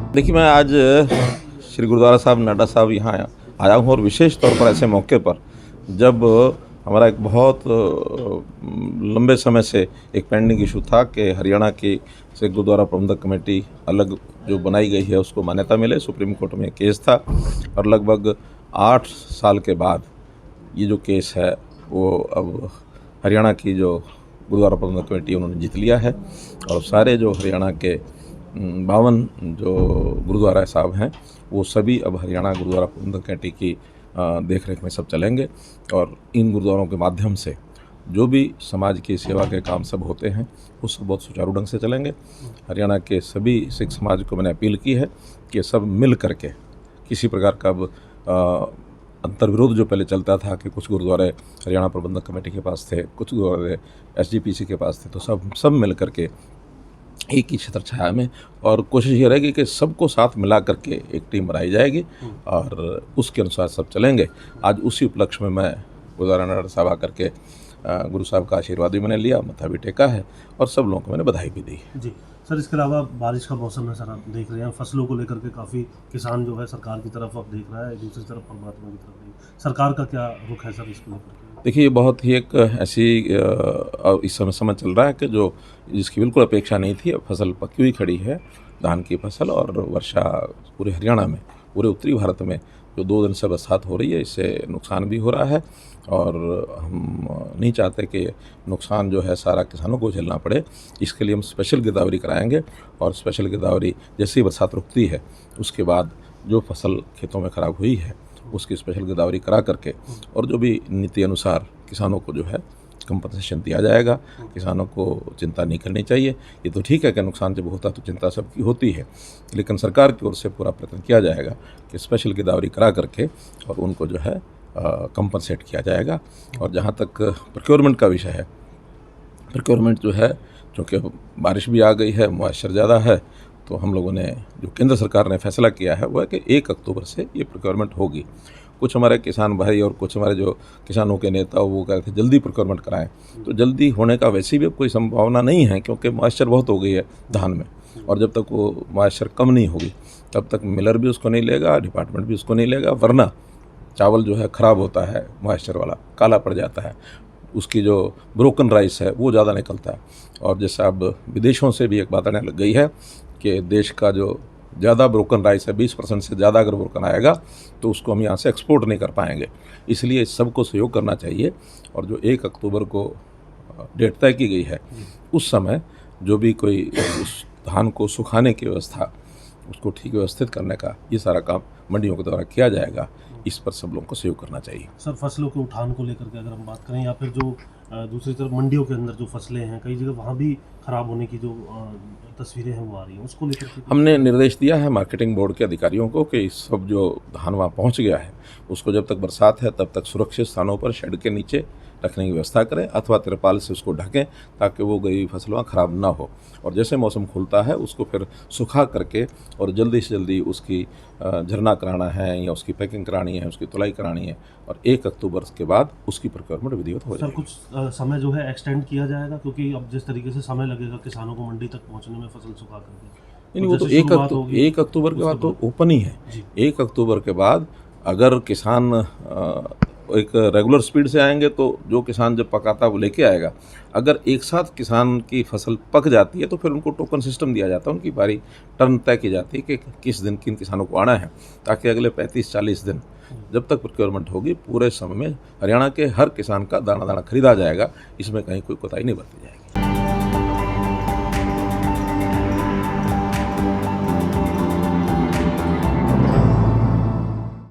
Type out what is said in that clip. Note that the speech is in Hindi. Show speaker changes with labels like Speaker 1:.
Speaker 1: देखिए, मैं आज श्री गुरुद्वारा साहिब नाडा साहिब यहाँ आया हूँ और विशेष तौर पर ऐसे मौके पर जब हमारा एक बहुत लंबे समय से एक पेंडिंग इशू था कि हरियाणा की से गुरुद्वारा प्रबंधक कमेटी अलग जो बनाई गई है उसको मान्यता मिले। सुप्रीम कोर्ट में केस था और लगभग 8 साल के बाद ये जो केस है वो अब हरियाणा की जो गुरुद्वारा प्रबंधक कमेटी उन्होंने जीत लिया है और सारे जो हरियाणा के 52 जो गुरुद्वारा साहब हैं वो सभी अब हरियाणा गुरुद्वारा प्रबंधक कमेटी की देख रेख में सब चलेंगे और इन गुरुद्वारों के माध्यम से जो भी समाज की सेवा के काम सब होते हैं वो सब बहुत सुचारू ढंग से चलेंगे। हरियाणा के सभी सिख समाज को मैंने अपील की है कि सब मिल करके किसी प्रकार का अब अंतर्विरोध जो पहले चलता था कि कुछ गुरुद्वारे हरियाणा प्रबंधक कमेटी के पास थे, कुछ गुरुद्वारे SGPC के पास थे, तो सब मिल करके एक ही छत्र छाया में और कोशिश ये रहेगी कि सबको साथ मिला करके एक टीम बनाई जाएगी और उसके अनुसार सब चलेंगे। आज उसी उपलक्ष्य में मैं गुरुद्वारा नाडा साहिब आकर के गुरु साहब का आशीर्वाद भी मैंने लिया, मत्था भी टेका है और सब लोगों को मैंने बधाई भी दी।
Speaker 2: जी सर, इसके अलावा बारिश का मौसम है सर, आप देख रहे हैं फसलों को लेकर के काफ़ी किसान जो है सरकार की तरफ अब देख रहा है, दूसरी तरफ परमात्मा की तरफ नहीं। सरकार का क्या रुख है सर इसको लेकर?
Speaker 1: देखिए, ये बहुत ही एक ऐसी इस समय चल रहा है कि जो जिसकी बिल्कुल अपेक्षा नहीं थी। अब फसल पकी हुई खड़ी है, धान की फसल, और वर्षा पूरे हरियाणा में, पूरे उत्तरी भारत में जो 2 दिन से बरसात हो रही है इससे नुकसान भी हो रहा है और हम नहीं चाहते कि नुकसान जो है सारा किसानों को झेलना पड़े। इसके लिए हम स्पेशल गिरदावरी कराएंगे और स्पेशल गिरदावरी जैसे ही बरसात रुकती है उसके बाद जो फसल खेतों में ख़राब हुई है उसकी स्पेशल गिरदावरी करा करके और जो भी नीति अनुसार किसानों को जो है कंपनसेशन दिया जाएगा। किसानों को चिंता नहीं करनी चाहिए। ये तो ठीक है कि नुकसान जब होता है तो चिंता सबकी होती है, लेकिन सरकार की ओर से पूरा प्रयत्न किया जाएगा कि स्पेशल गिरदावरी करा करके और उनको जो है कंपनसेट किया जाएगा। और जहाँ तक प्रोक्योरमेंट का विषय है, प्रोक्योरमेंट जो है चूँकि बारिश भी आ गई है, मॉइस्चर ज़्यादा है, तो हम लोगों ने जो केंद्र सरकार ने फैसला किया है वो है कि 1 अक्टूबर से ये प्रोक्योरमेंट होगी। कुछ हमारे किसान भाई और कुछ हमारे जो किसानों के नेता वो कह रहे थे जल्दी प्रोक्योरमेंट कराएं, तो जल्दी होने का वैसे भी अब कोई संभावना नहीं है क्योंकि मॉइस्चर बहुत हो गई है धान में, और जब तक वो मॉइस्चर कम नहीं होगी तब तक मिलर भी उसको नहीं लेगा, डिपार्टमेंट भी उसको नहीं लेगा, वरना चावल जो है ख़राब होता है, मॉइस्चर वाला काला पड़ जाता है, उसकी जो ब्रोकन राइस है वो ज़्यादा निकलता है। और जैसा अब विदेशों से भी एक बात आने लग गई है कि देश का जो ज़्यादा ब्रोकन राइस है 20% से ज़्यादा अगर ब्रोकन आएगा तो उसको हम यहाँ से एक्सपोर्ट नहीं कर पाएंगे। इसलिए सबको सहयोग करना चाहिए और जो 1 अक्टूबर को डेट तय की गई है उस समय जो भी कोई उस धान को सुखाने की व्यवस्था, उसको ठीक व्यवस्थित करने का ये सारा काम मंडियों के द्वारा किया जाएगा। इस पर सब लोगों को सहयोग करना चाहिए।
Speaker 2: सर, फसलों के उठान को लेकर के अगर हम बात करें या फिर जो दूसरी तरफ मंडियों के अंदर जो फसलें हैं कई जगह वहाँ भी ख़राब होने की जो तस्वीरें हैं वो आ रही हैं, उसको लेकर के
Speaker 1: हमने निर्देश दिया है मार्केटिंग बोर्ड के अधिकारियों को कि इस सब जो धान वहाँ पहुँच गया है उसको जब तक बरसात है तब तक सुरक्षित स्थानों पर शेड के नीचे रखने की व्यवस्था करें अथवा तिरपाल से उसको ढकें ताकि वो गई फसल वहाँ ख़राब ना हो। और जैसे मौसम खुलता है उसको फिर सुखा करके और जल्दी से जल्दी उसकी झरना कराना है या उसकी पैकिंग करानी है, उसकी तुलाई करानी है और 1 अक्टूबर के बाद उसकी प्रोक्योरमेंट विधिवत हो जाएगी।
Speaker 2: सर, कुछ समय जो है एक्सटेंड किया जाएगा क्योंकि अब जिस तरीके से समय लगेगा किसानों को मंडी तक पहुँचने में फसल सुखा करके,
Speaker 1: नहीं, वो तो 1 अक्टूबर के बाद तो ओपन ही है। 1 अक्टूबर के बाद अगर किसान एक रेगुलर स्पीड से आएंगे तो जो किसान जब पकाता है वो लेके आएगा। अगर एक साथ किसान की फसल पक जाती है तो फिर उनको टोकन सिस्टम दिया जाता है, उनकी बारी टर्न तय की जाती है कि किस दिन किन किसानों को आना है, ताकि अगले 35-40 दिन जब तक प्रोक्योरमेंट होगी पूरे समय में हरियाणा के हर किसान का दाना दाना खरीदा जाएगा। इसमें कहीं कोई कोताही नहीं बरती जाएगी।